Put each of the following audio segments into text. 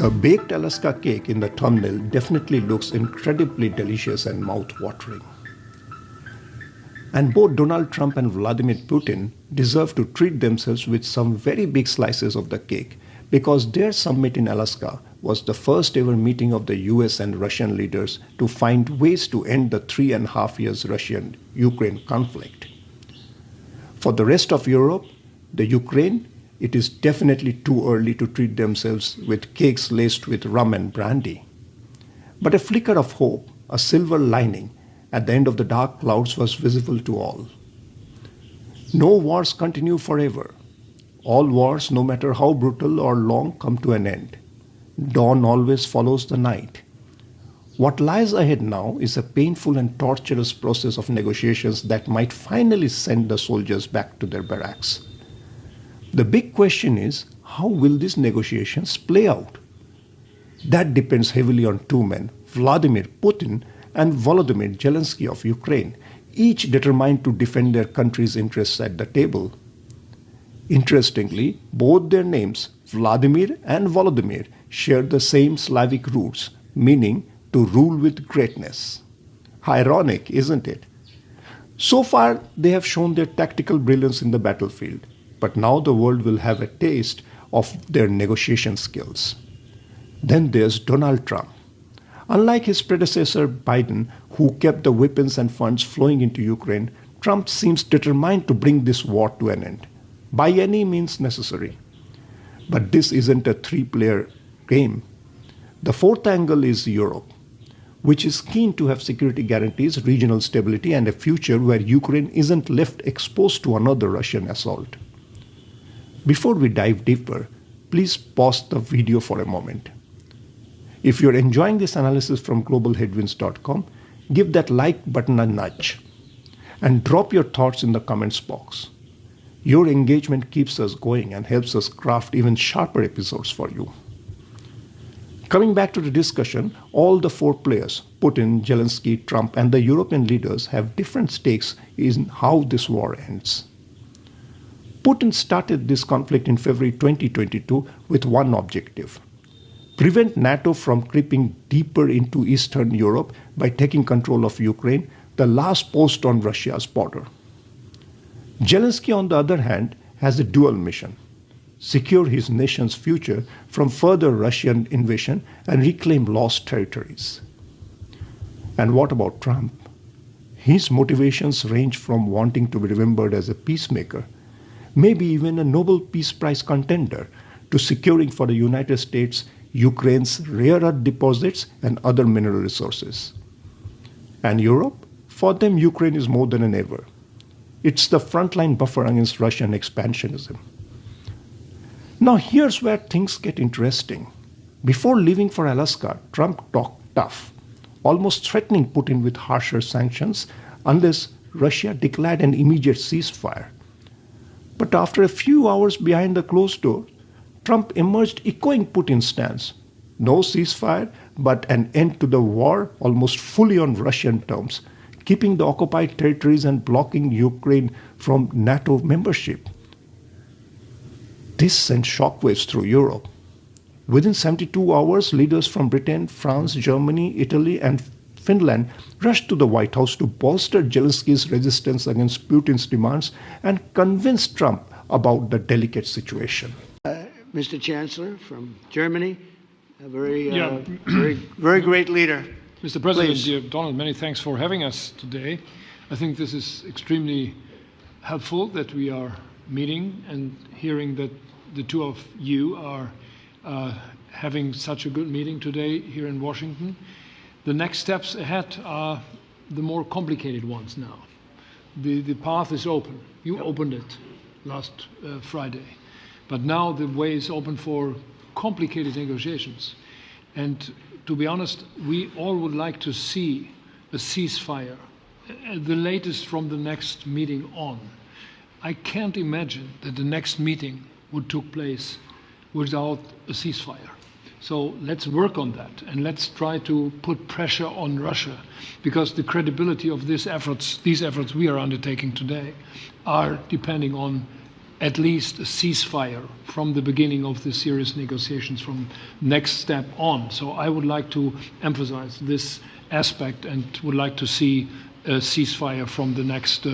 The baked Alaska cake in the thumbnail definitely looks incredibly delicious and mouth-watering. And both Donald Trump and Vladimir Putin deserve to treat themselves with some very big slices of the cake because their summit in Alaska was the first ever meeting of the US and Russian leaders to find ways to end the 3.5 years Russian-Ukraine conflict. For the rest of Europe, the Ukraine, it is definitely too early to treat themselves with cakes laced with rum and brandy. But a flicker of hope, a silver lining, at the end of the dark clouds was visible to all. No wars continue forever. All wars, no matter how brutal or long, come to an end. Dawn always follows the night. What lies ahead now is a painful and torturous process of negotiations that might finally send the soldiers back to their barracks. The big question is, how will these negotiations play out? That depends heavily on two men, Vladimir Putin and Volodymyr Zelenskyy of Ukraine, each determined to defend their country's interests at the table. Interestingly, both their names, Vladimir and Volodymyr, share the same Slavic roots, meaning to rule with greatness. Ironic, isn't it? So far, they have shown their tactical brilliance in the battlefield, but now the world will have a taste of their negotiation skills. Then there's Donald Trump. Unlike his predecessor Biden, who kept the weapons and funds flowing into Ukraine, Trump seems determined to bring this war to an end, by any means necessary. But this isn't a three-player game. The fourth angle is Europe, which is keen to have security guarantees, regional stability, and a future where Ukraine isn't left exposed to another Russian assault. Before we dive deeper, please pause the video for a moment. If you're enjoying this analysis from globalheadwinds.com, give that like button a nudge and drop your thoughts in the comments box. Your engagement keeps us going and helps us craft even sharper episodes for you. Coming back to the discussion, all the four players, Putin, Zelenskyy, Trump, and the European leaders have different stakes in how this war ends. Putin started this conflict in February 2022 with one objective: prevent NATO from creeping deeper into Eastern Europe by taking control of Ukraine, the last post on Russia's border. Zelenskyy, on the other hand, has a dual mission: secure his nation's future from further Russian invasion and reclaim lost territories. And what about Trump? His motivations range from wanting to be remembered as a peacemaker, maybe even a Nobel Peace Prize contender, to securing for the United States Ukraine's rare earth deposits and other mineral resources. And Europe? For them, Ukraine is more than ever. It's the frontline buffer against Russian expansionism. Now here's where things get interesting. Before leaving for Alaska, Trump talked tough, almost threatening Putin with harsher sanctions unless Russia declared an immediate ceasefire. But after a few hours behind the closed door, Trump emerged echoing Putin's stance. No ceasefire, but an end to the war almost fully on Russian terms, keeping the occupied territories and blocking Ukraine from NATO membership. This sent shockwaves through Europe. Within 72 hours, leaders from Britain, France, Germany, Italy, and Finland rushed to the White House to bolster Zelenskyy's resistance against Putin's demands and convince Trump about the delicate situation. Mr. Chancellor from Germany, a very great leader. Mr. President, dear Donald, many thanks for having us today. I think this is extremely helpful that we are meeting and hearing that the two of you are having such a good meeting today here in Washington. The next steps ahead are the more complicated ones now. The path is open. You opened it last Friday. But now the way is open for complicated negotiations. And to be honest, we all would like to see a ceasefire, the latest from the next meeting on. I can't imagine that the next meeting would take place without a ceasefire. So let's work on that, and let's try to put pressure on Russia, because the credibility of these efforts we are undertaking today are depending on at least a ceasefire from the beginning of the serious negotiations from next step on. So I would like to emphasize this aspect and would like to see a ceasefire from the next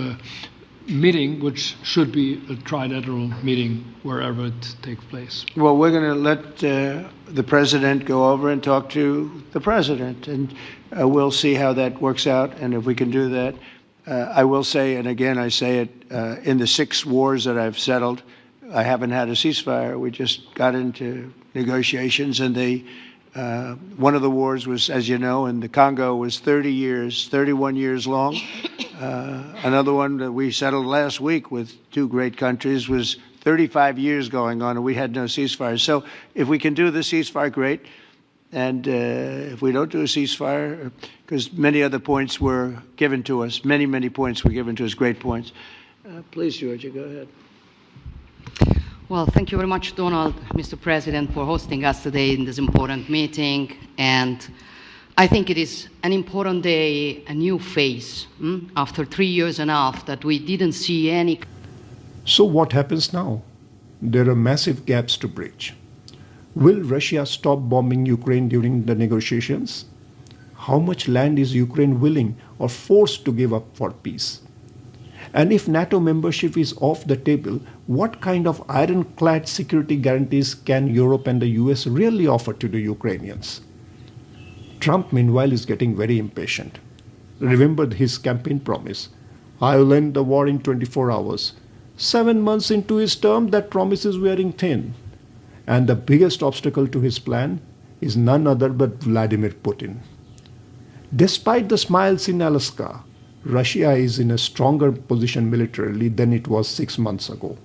meeting, which should be a trilateral meeting wherever it takes place. Well, we're going to let the president go over and talk to the president, and we'll see how that works out and if we can do that. I will say, and again, I say it, in the 6 wars that I've settled, I haven't had a ceasefire. We just got into negotiations, and one of the wars was, as you know, in the Congo was 31 years long. Another one that we settled last week with 2 great countries was 35 years going on, and we had no ceasefire. So if we can do the ceasefire, great. And if we don't do a ceasefire, because many other points were given to us, many points were given to us, great points. Please, Georgia, go ahead. Well, thank you very much, Donald, Mr. President, for hosting us today in this important meeting. And I think it is an important day, a new phase, after 3 years and a half that we didn't see any. So what happens now? There are massive gaps to bridge. Will Russia stop bombing Ukraine during the negotiations? How much land is Ukraine willing or forced to give up for peace? And if NATO membership is off the table, what kind of ironclad security guarantees can Europe and the US really offer to the Ukrainians? Trump, meanwhile, is getting very impatient. Remember his campaign promise, "I'll end the war in 24 hours. 7 months into his term, that promise is wearing thin. And the biggest obstacle to his plan is none other but Vladimir Putin. Despite the smiles in Alaska, Russia is in a stronger position militarily than it was 6 months ago.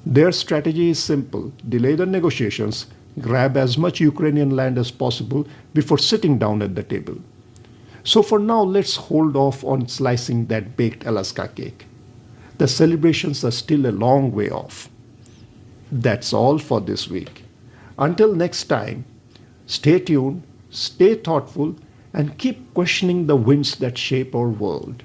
Their strategy is simple: delay the negotiations, grab as much Ukrainian land as possible before sitting down at the table. So for now, let's hold off on slicing that baked Alaska cake. The celebrations are still a long way off. That's all for this week. Until next time, stay tuned, stay thoughtful, and keep questioning the winds that shape our world.